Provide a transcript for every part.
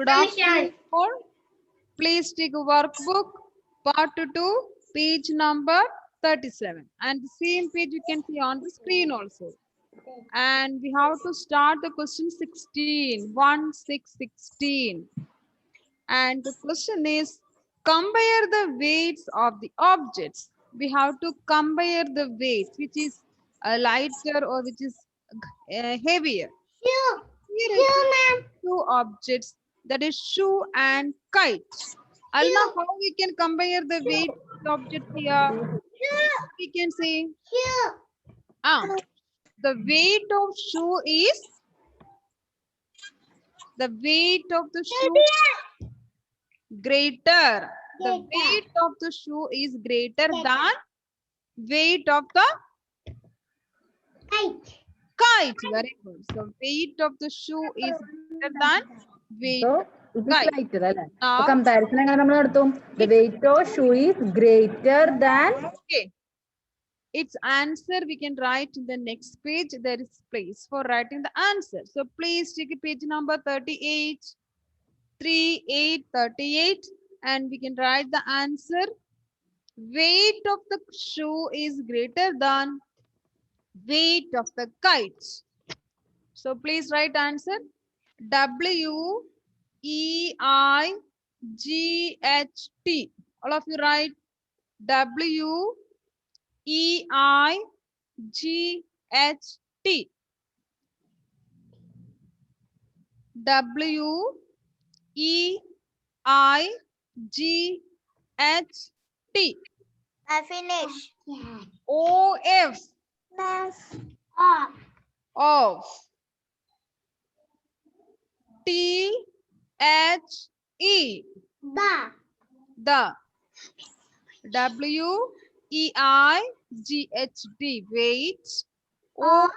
Good afternoon all. Please take a workbook, part 2, page number 37. And the same page you can see on the screen also. And we have to start the question 16, 1, 6, 16. And the question is, compare the weights of the objects. We have to compare the weights, which is lighter or which is heavier. Here is two objects, that is shoe and kite. Alma, how we can compare the weight of object here? We can say, the weight of shoe is, the weight of the shoe greater. The weight of the shoe is greater than weight of the kite. Very good. So weight of the shoe is greater than weight So of it is kite. lighter, അല്ലേ? Now, Comparison എങ്ങനെ നമ്മൾ നടത്തും? The weight of shoe is greater than. okay. Its answer we can write in the next page. There is place for writing the answer. So please take page number 38, 38, and we can write the answer. Weight of the shoe is greater than weight of the kite. So please write answer. WEIGHT. All of you write WEIGHT. WEIGHT. I finish. OF. Of. THE. The. WEIGHT. Weight. OF.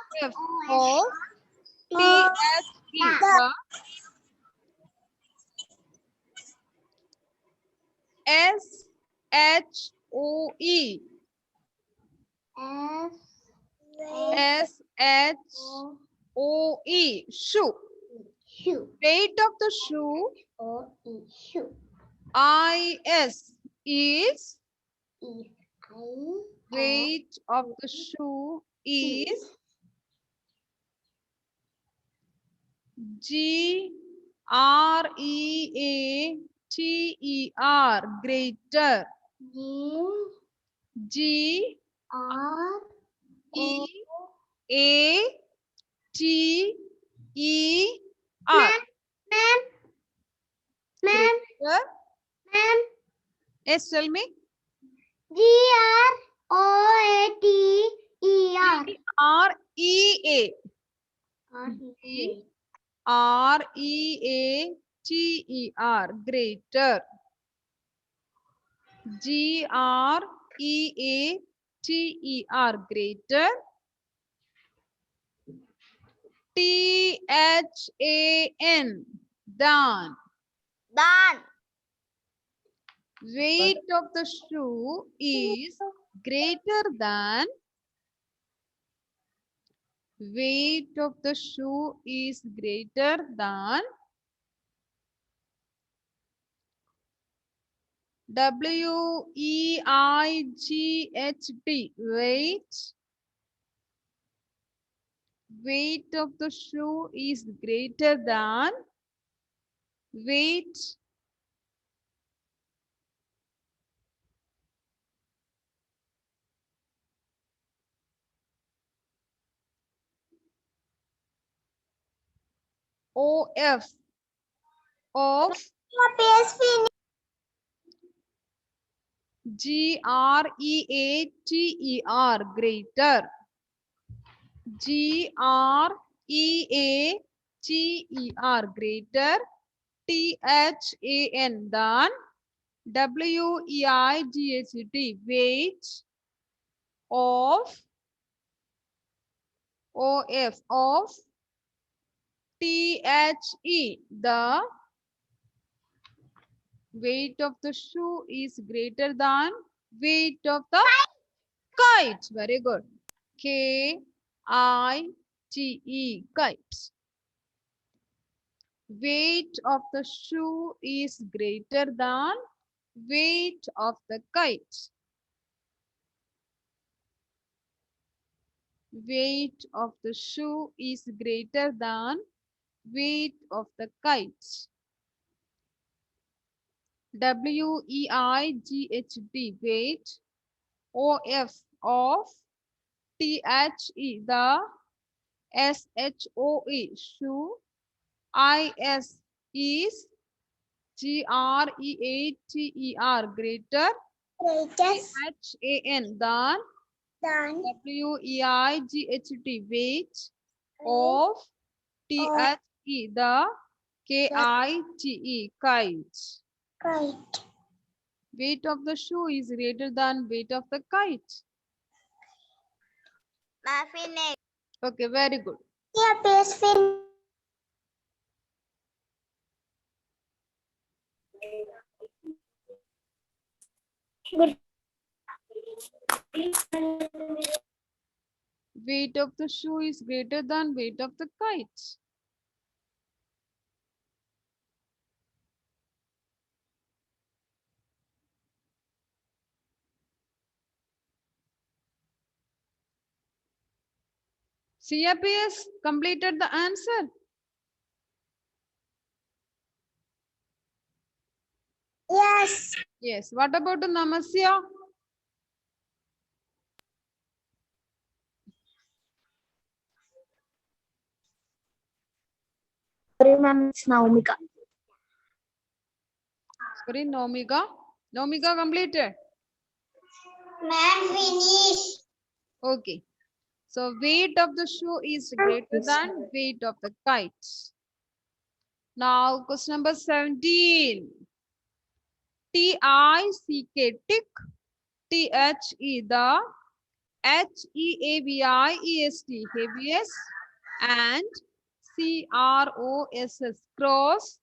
Of. THE. The. SHOE. SHOE. Shoe. Weight of the shoe. IS is. Weight of the shoe is GREATER. Greater. GEATER. Greater. Yes, tell me. REA. REATER. Greater. GREATER. Greater. THAN. Than. Done. Weight of the shoe is greater than. Weight of the shoe is greater than. WEIGHT. Weight. Weight of the shoe is greater than. Weight. OF. Of. GREATER. Greater. GREATER. Greater. THAN. Than. WEIGHT. Weight. Of. OF. Of. THE. The. Weight of the shoe is greater than weight of the kite. Very good. KITE. Kite. Weight of the shoe is greater than weight of the kite. Weight of the shoe is greater than weight of the kite. W-E-I-G-H-T, weight. O-F, of. T-H-E, the. S-H-O-E, shoe. I-S, is. G-R-E-A-T-E-R, greater. Greatest. H-A-N, than. Than. W-E-I-G-H-T, weight. Of. T-H-E, the. K-I-T-E, kite. Kite. Weight of the shoe is greater than weight of the kite. Finish. Okay, very good. Yeah, please finish. Weight of the shoe is greater than weight of the kite. CRPS completed the answer. Yes. Yes. What about the Namasya? Sorry, ma'am, it's Naumika. Sorry, Nomika. Nomika completed. Ma'am, finish. Okay. So weight of the shoe is greater than weight of the kite. Now question number 17. T-I-C-K, tick. T-H-E, the. H-E-A-V-I-E-S-T, heaviest. And C-R-O-S-S, cross.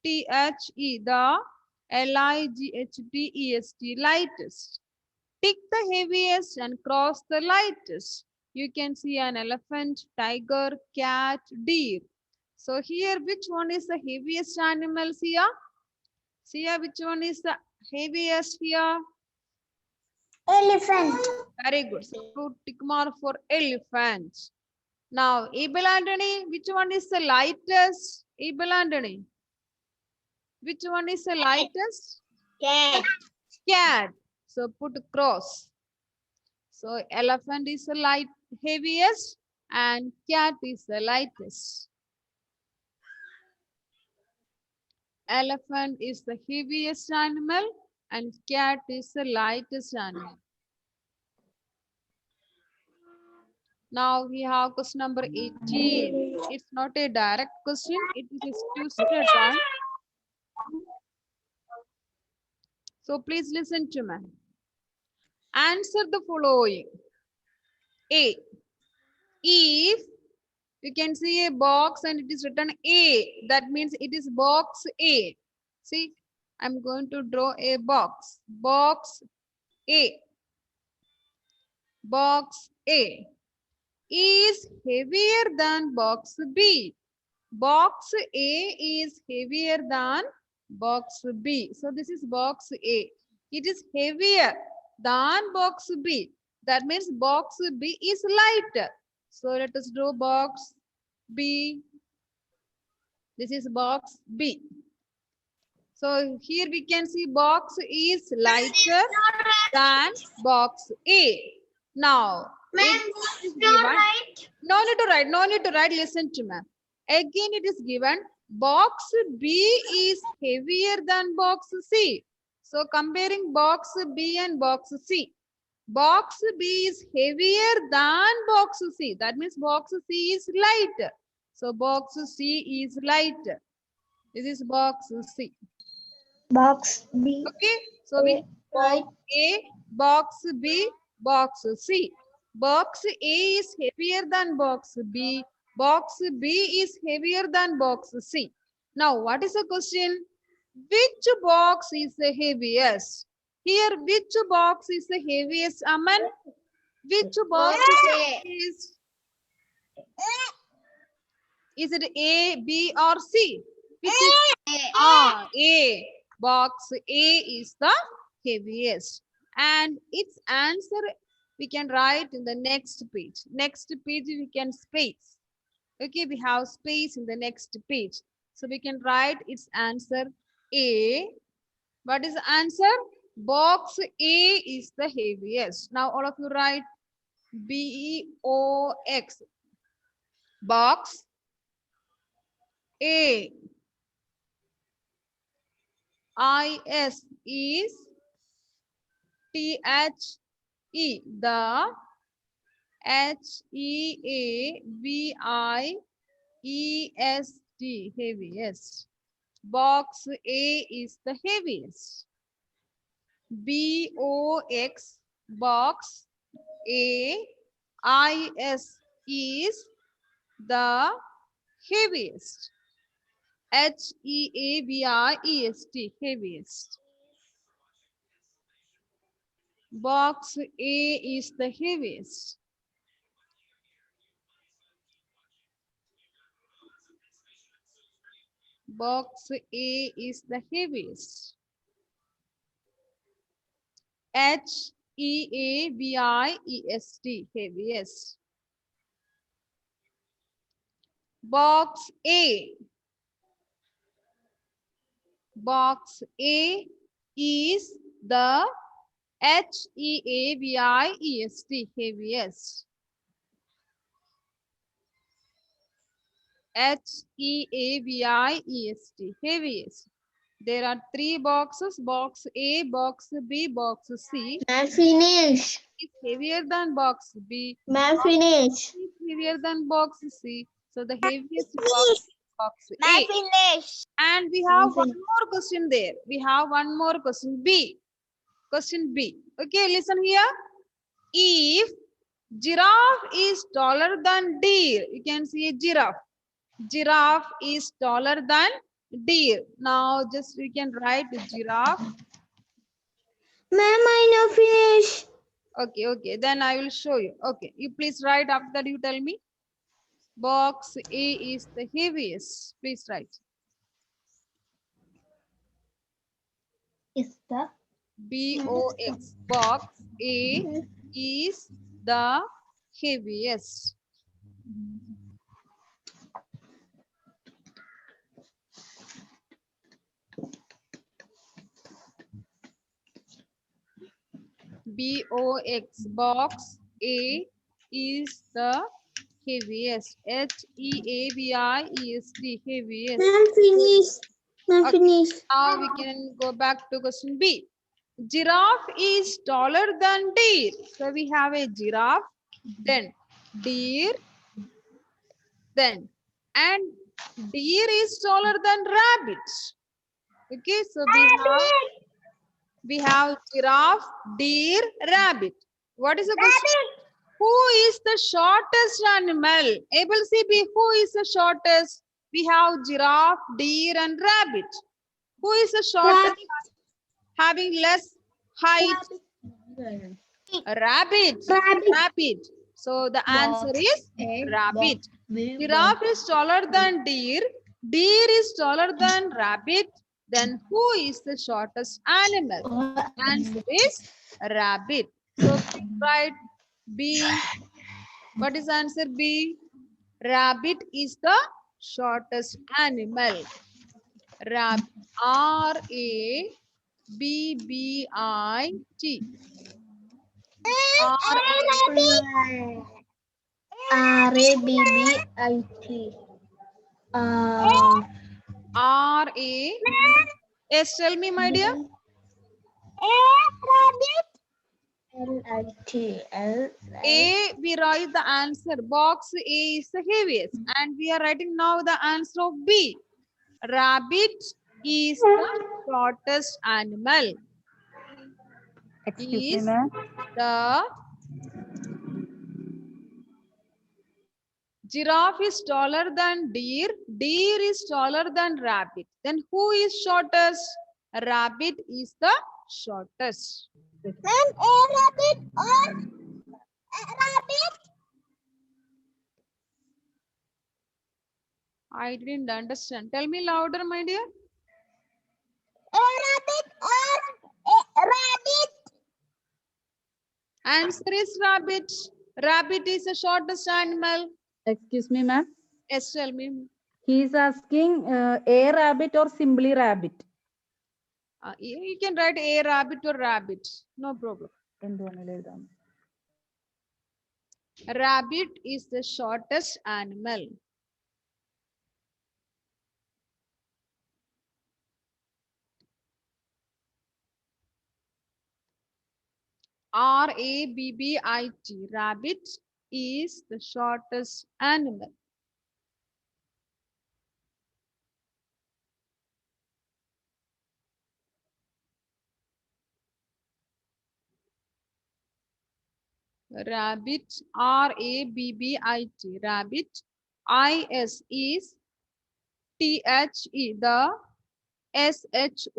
T-H-E, the. L-I-G-H-T-E-S-T, lightest. Tick the heaviest and cross the lightest. You can see an elephant, tiger, cat, deer. So here, which one is the heaviest animal, Sia? Sia, which one is the heaviest here? Elephant. Very good. So put tick mark for elephant. Now, Abel Anthony, which one is the lightest? Abel Anthony. Which one is the lightest? Cat. Cat. So put cross. So elephant is the heaviest and cat is the lightest. Elephant is the heaviest animal and cat is the lightest animal. Now we have question number 18. It's not a direct question, it is a twisted one. So please listen to me. Answer the following. A. If you can see a box and it is written A, that means it is box A. See, I'm going to draw a box. Box A. Box A is heavier than box B. Box A is heavier than box B. So this is box A. It is heavier than box B. That means box B is lighter. So let us draw box B. This is box B. So here we can see box is lighter than box A. Now, Ma'am, it is no given. right. No need to write, no need to write, listen to me. Again it is given box B is heavier than box C. So comparing box B and box C. Box B is heavier than box C. That means box C is lighter. So box C is lighter. This is box C. Box B. Okay. So we have box A, box B, box C. Box A is heavier than box B. Box B is heavier than box C. Now, what is the question? Which box is the heaviest? Here, which box is the heaviest, Aman? Which box is it A, B, or C? Which is A. Box A is the heaviest. And its answer we can write in the next page. Next page we can space. Okay, we have space in the next page. So we can write its answer A. What is the answer? Box A is the heaviest. Now all of you write BOX. Box A. IS is THE. The HEAVIEST, heaviest. Box A is the heaviest. BOX, box A, IS is the heaviest. HEAVIEST, heaviest. Box A is the heaviest. Box A is the heaviest. HEAVIEST, heaviest. Box A. Box A is the HEAVIEST, heaviest. HEAVIEST, heaviest. There are three boxes, box A, box B, box C. मैं finish. Is heavier than box B. मैं finish. Is heavier than box C. So the heaviest box is box मैं A. finish. And we have one more question there. We have one more question B. Question B. Okay, listen here. If giraffe is taller than deer, you can see a giraffe. Giraffe is taller than deer. Now just we can write giraffe. Ma'am, I know finish. Okay, okay. Then I will show you. Okay, you please write after that. You tell me. Box A is the heaviest. Please write. Is the BOX. Box A is the heaviest. BOX. Box A is the heaviest. HEAVIEST, heaviest. Ma'am, finish. Ma'am, Okay. finish. Now we can go back to question B. Giraffe is taller than deer. So we have a giraffe, then deer, then and deer is taller than rabbit. Okay, so we have giraffe, deer, rabbit. What is the question? Who is the shortest animal? Able CB, who is the shortest? We have giraffe, deer, and rabbit. Who is the shortest? Having less height? Rabbit. Rabbit. So the answer is rabbit. Giraffe is taller than deer. Deer is taller than rabbit. Then who is the shortest animal? Answer is rabbit. So please write B. What is answer B? Rabbit is the shortest animal. RABBIT. RABBIT. Yes, tell me, my dear. LITL. A, we write the answer. Box A is the heaviest. And we are writing now the answer of B. Rabbit is the shortest animal. Excuse me, Is ma'am. the giraffe is taller than deer. Deer is taller than rabbit. Then who is shortest? Rabbit is the shortest. Ma'am, a rabbit or a rabbit? I didn't understand. Tell me louder, my dear. A rabbit or a rabbit? Answer is rabbit. Rabbit is the shortest animal. Excuse me, ma'am. Yes, tell me. He is asking a rabbit or simply rabbit. You can write a rabbit or rabbit. No problem. Rabbit is the shortest animal. R-A-B-B-I-T. Rabbit is the shortest animal. Rabbit, R-A-B-B-I-T. Rabbit. I-S is T-H-E. The S-H-O-R-T-E-S-T.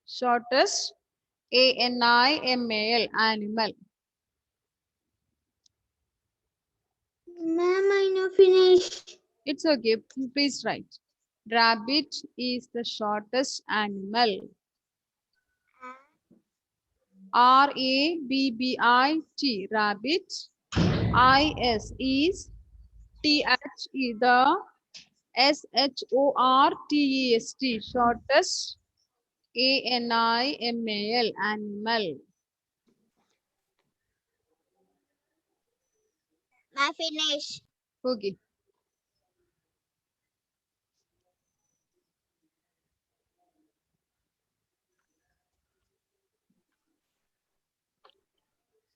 Shortest. A-N-I-M-A-L. Animal. Ma'am, I know finish. It's okay. Please write. Rabbit is the shortest animal. R-A-B-B-I-T. Rabbit. I-S is T-H-E. The S-H-O-R-T-E-S-T. Shortest. A-N-I-M-A-L. Animal. I finish. Okay.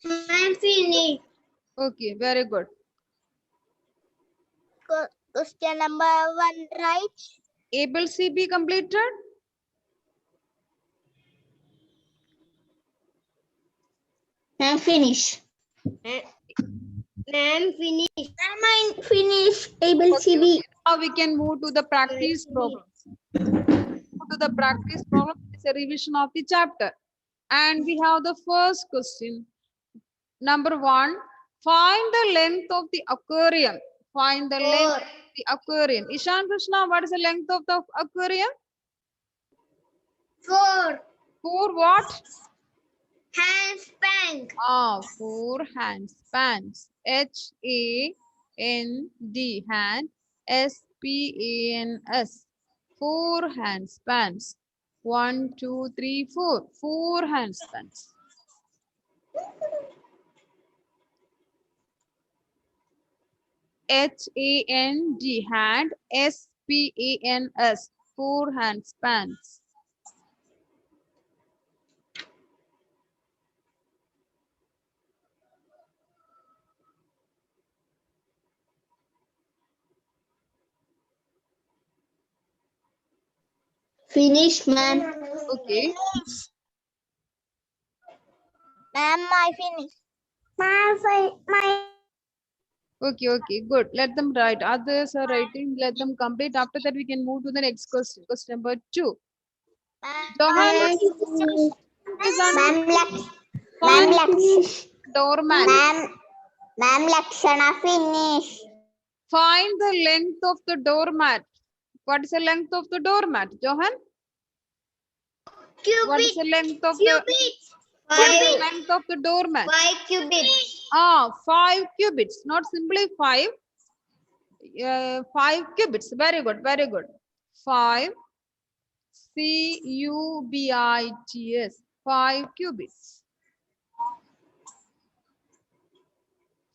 I'm finished. Okay, very good. Question number 1, right? Able C be completed? I'm finished. I'm finished. I'm finished. Able Okay, to be. Now we can move to the practice problems. To the practice problem is a revision of the chapter. And we have the first question. Number 1, find the length of the aquarium. Find the length of the aquarium. Ishan Krishna, what is the length of the aquarium? 4 4 what? handspan. 4 handspans. H-A-N-D, hand. S-P-A-N-S. 4 handspans. 1, 2, 3, 4. 4 handspans. H-A-N-D, hand. S-P-A-N-S. 4 handspans. Finish, ma'am. Okay. Ma'am, I finished. My. Okay, good. Let them write. Others are writing. Let them complete. After that, we can move to the next question. Question number 2. Johan, doormat. Ma'am, Lakshana finish. Find the length of the doormat. What is the length of the doormat, Johan? What is the length of the doormat? 5 cubits. 5 cubits. Not simply 5. 5 cubits. Very good. Very good. 5 C-U-B-I-T-S. 5 cubits.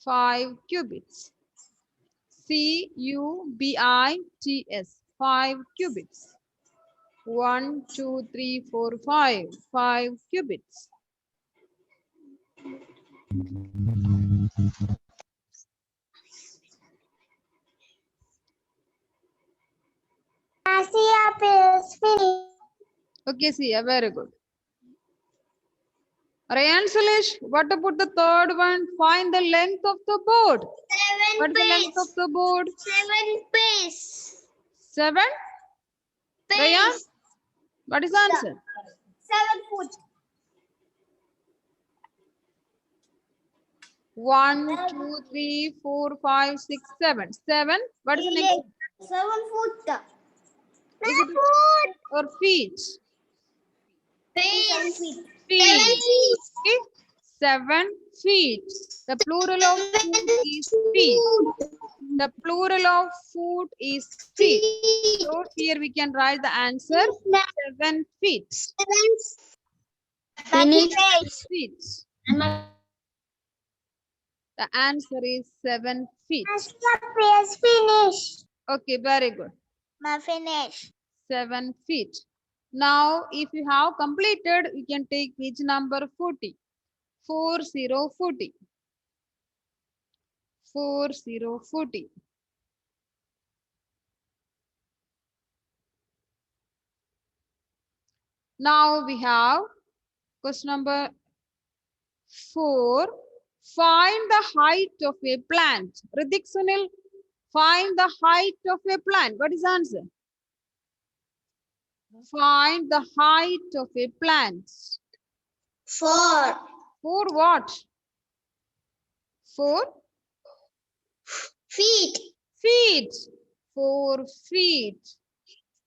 5 cubits. C-U-B-I-T-S. 5 cubits. 1, 2, 3, 4, 5. 5 cubits. Okay, see, very good. Rayan Salish, what about the third one? Find the length of the board. 7 What is the length of the board? 7 pace. 7? Rayan, what is the answer? 7 foot. 1, 2, 3, 4, 5, 6, 7. 7. What is the next? 7 foot. Is it or feet? Feet. Feet. Okay. 7 feet. The plural of foot is feet. The plural of foot is feet. So here we can write the answer 7 feet. Finish. Feet. The answer is 7 feet. Please finish. Okay, very good. Finish. 7 feet. Now, if you have completed, you can take page number 40. 4040. 4040. Now we have question number 4. Find the height of a plant. Ritik Sunil, find the height of a plant. What is the answer? Find the height of a plant. 4. For what? For Feet. feet. 4 feet.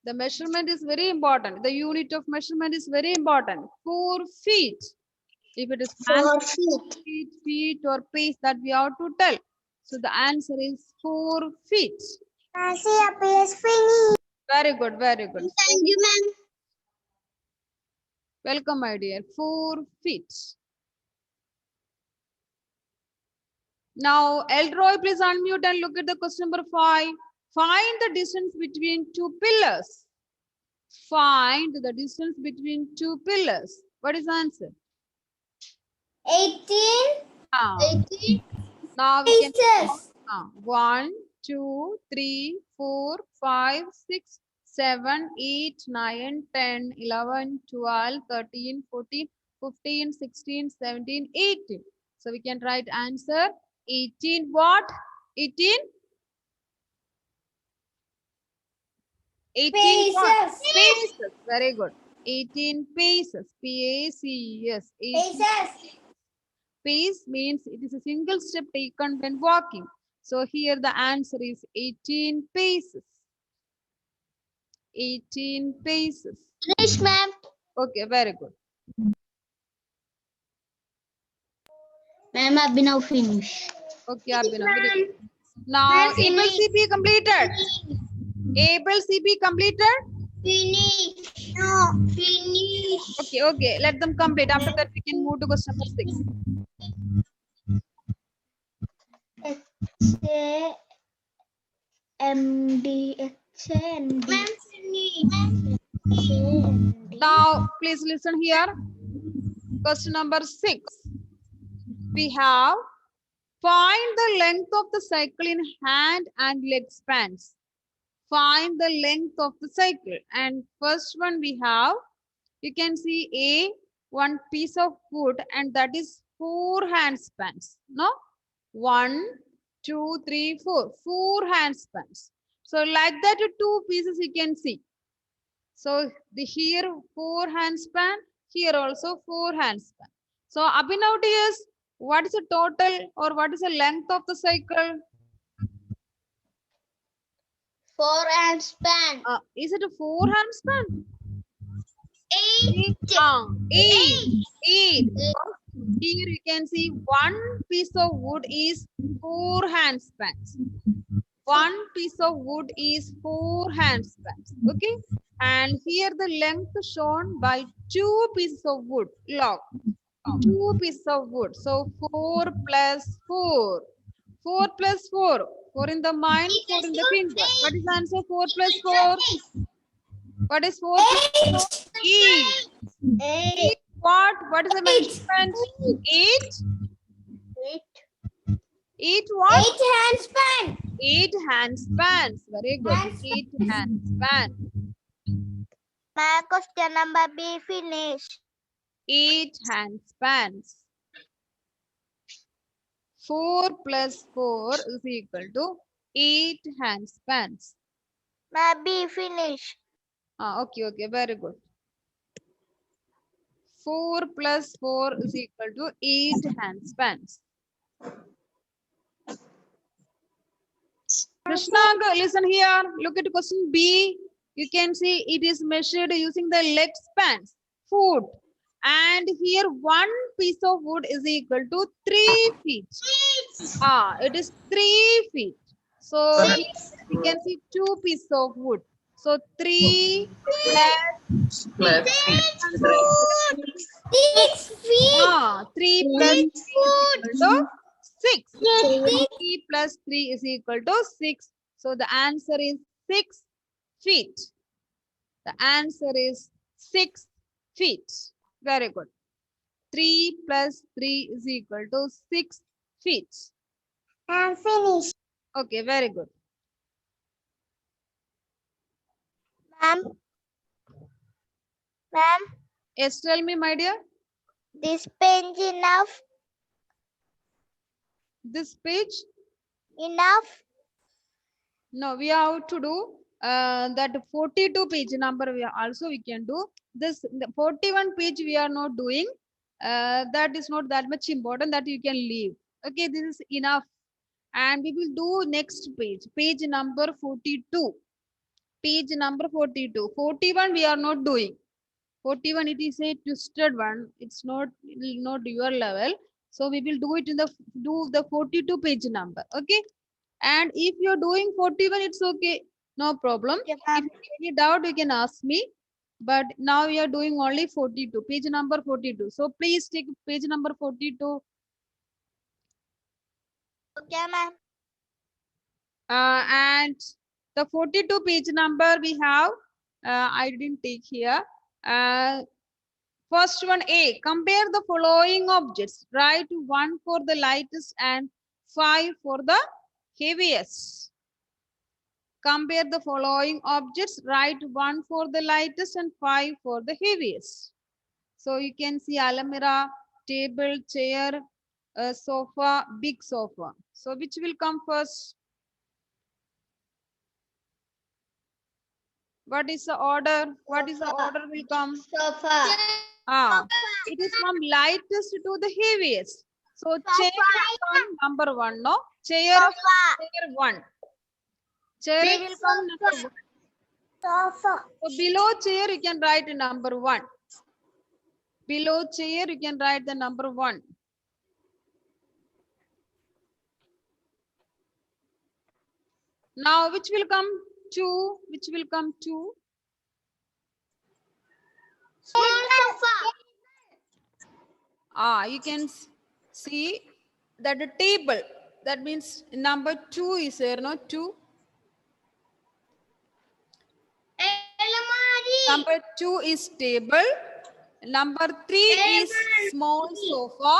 The measurement is very important. The unit of measurement is very important. 4 feet. If it is 4 feet. feet or pace, that we have to tell. So the answer is 4 feet. Please finish. Very good, very good. Thank you, ma'am. Welcome, my dear. 4 feet. Now, Elroy, please unmute and look at the question number 5. Find the distance between 2 pillars. Find the distance between 2 pillars. What is the answer? 18. Ah, 18 now we can pieces. 1, 2, 3, 4, 5, 6, 7, 8, 9, 10, 11, 12, 13, 14, 15, 16, 17, 18. So we can write answer 18 what? 18? 18 what? Paces. Paces. Very good. 18 paces. P-A-C-E-S. 18 Paces. pace means it is a single step taken when walking. So here the answer is 18 paces. 18 paces. Finish, ma'am. Okay, very good. Ma'am, Abhinav finish. Okay, Abhinav, very good. Now, able CP completed. Able CP completed. Finish. No. Finish. Okay, okay. Let them complete. After that, we can move to question number 6. Ma'am, finish. Now, please listen here. Question number 6. We have find the length of the cycle in hand and leg spans. Find the length of the cycle. And first one we have, you can see a one piece of wood, and that is 4 hand spans. No? 1, 2, 3, 4. 4 hand spans. So like that, 2 pieces you can see. So the here 4 hand span, here also 4 hand span. So Abhinav is what is the total or what is the length of the cycle? 4 and span. Is it a 4 hand span? 8. 8. Here you can see one piece of wood is 4 hand spans. One piece of wood is 4 hand spans. Okay. And here the length shown by 2 pieces of wood. Log. 2 pieces of wood. So 4 plus 4. 4 plus 4. 4 in the mind, 4 in the finger. What is the answer? 4 plus 4. What is 4 plus 4? 8. 8. What? What is the measurement? 8? 8 what? 8 hand span. 8 hand spans. Very good. 8 hand span. My question number B finished. 8 hand spans. 4 plus 4 is equal to 8 hand spans. My B finished. Okay, okay, very good. 4 plus 4 is equal to 8 hand spans. Krishna, listen here. Look at question B. You can see it is measured using the leg spans, foot. And here 1 piece of wood is equal to 3 feet. It is 3 feet. So here we can see 2 pieces of wood. So 3 plus 6 feet. 3 plus 3 is equal to 6. 3 plus 3 is equal to 6. So the answer is 6 feet. The answer is 6 feet. Very good. 3 plus 3 is equal to 6 feet. I'm finished. Okay, very good. Ma'am. Ma'am, Yes, tell me, my dear. this page enough? This page, Enough? no, we have to do that 42 page number. We can do this. The 41 page we are not doing. That is not that much important. That you can leave. Okay, this is enough. And we will do next page. Page number 42. Page number 42. 41 we are not doing. 41 it is a twisted one. It's not your level. So we will do it in the 42 page number. Okay. And if you're doing 41, it's okay. No problem. Okay, If ma'am. you have any doubt, you can ask me. But now we are doing only 42. Page number 42. So please take page number 42. Okay, ma'am. And the 42 page number we have, I didn't take here. First one A, compare the following objects. Write 1 for the lightest and 5 for the heaviest. Compare the following objects. Write 1 for the lightest and 5 for the heaviest. So you can see almirah, table, chair, sofa, big sofa. So which will come first? What is the order? What is the order will come? Sofa. It is from lightest to the heaviest. So chair will come number 1, no? Chair 1. Chair will come number 1. Sofa. So below chair you can write number 1. Below chair you can write the number 1. Now which will come 2? Which will come 2? You can see that the table, that means number 2 is there, no? 2. Number 2 is table. Number 3 is small sofa.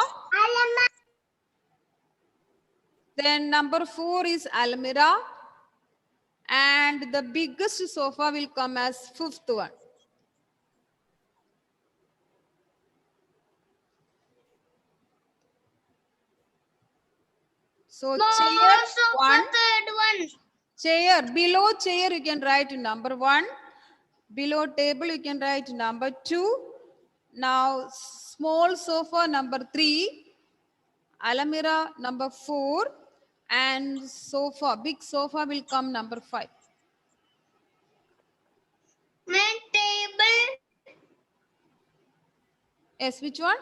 Then number 4 is almirah. And the biggest sofa will come as 5th one. So chair 1. Chair, below chair you can write number 1. Below table you can write number 2. Now small sofa number 3. Almirah number 4. And sofa, big sofa will come number 5. Table. Yes, which one?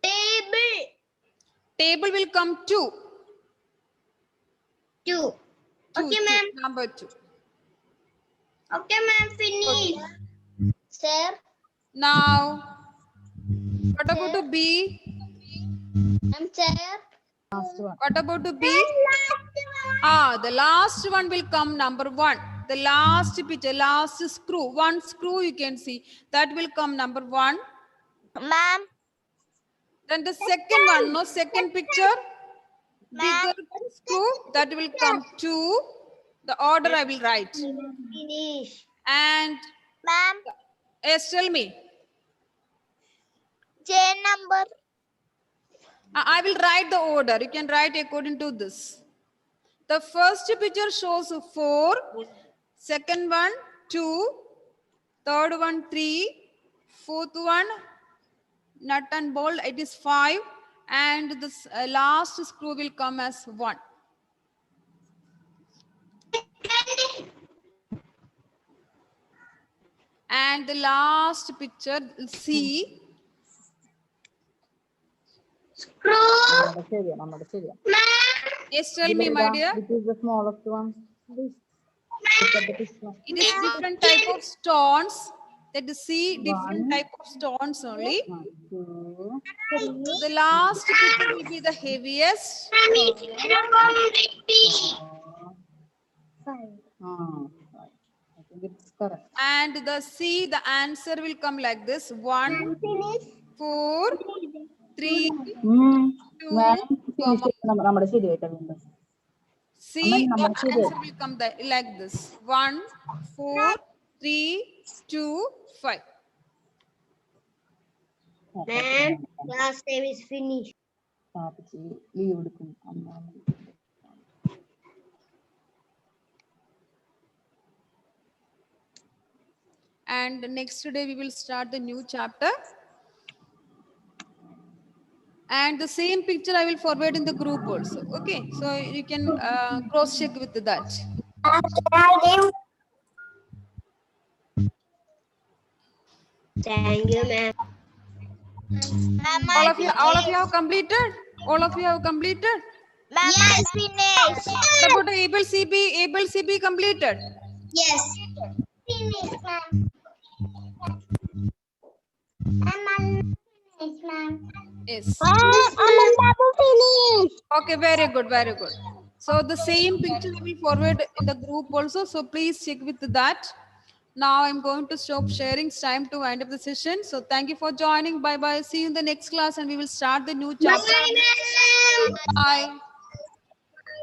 Table. Table will come 2. 2. Okay, Two, ma'am. Number 2. Okay, ma'am. Finish. Sir. Now, what about to B? I'm chair. What about to B? The last one will come number 1. The last picture, last screw. One screw you can see. That will come number 1. Ma'am. Then the second one, no, second picture. Bigger screw, that will come 2. The order I will write. Finish. And Ma'am. yes, tell me. Chair number. I will write the order. You can write according to this. The first picture shows 4. Second one, 2. Third one, 3. Fourth one, nut and bolt, it is 5. And this last screw will come as 1. And the last picture, C. നമ്മുടെ ശരിയാ. Yes, tell me, my dear. Which is the smallest one? This. Look at the picture. It is different type of stones. That is C, different One. type of stones only. 1, 2, So the last picture will be the heaviest. 5. I think it's correct. And the C, the answer will come like this. 1, 4, 3, 2, നമ്മുടെ ശരിയായിട്ടുണ്ട്. C, the answer will come like this. 1, 4, 3, 2, 5. Ma'am, class time is finished. Leave എടുക്കും അമ്മ. And next day we will start the new chapter. And the same picture I will forward in the group also. Okay, so you can cross check with that. Thank you, ma'am. All of you have completed. All of you have completed. Ma'am, I finished. What about able CB completed? Yes. Finished, ma'am. Finished, ma'am. Yes. Finished. Okay, very good, very good. So the same picture I will forward in the group also. So please check with that. Now I'm going to stop sharing. It's time to wind up the session. So thank you for joining. Bye bye. See you in the next class and we will start the new chapter. Bye, ma'am. Bye.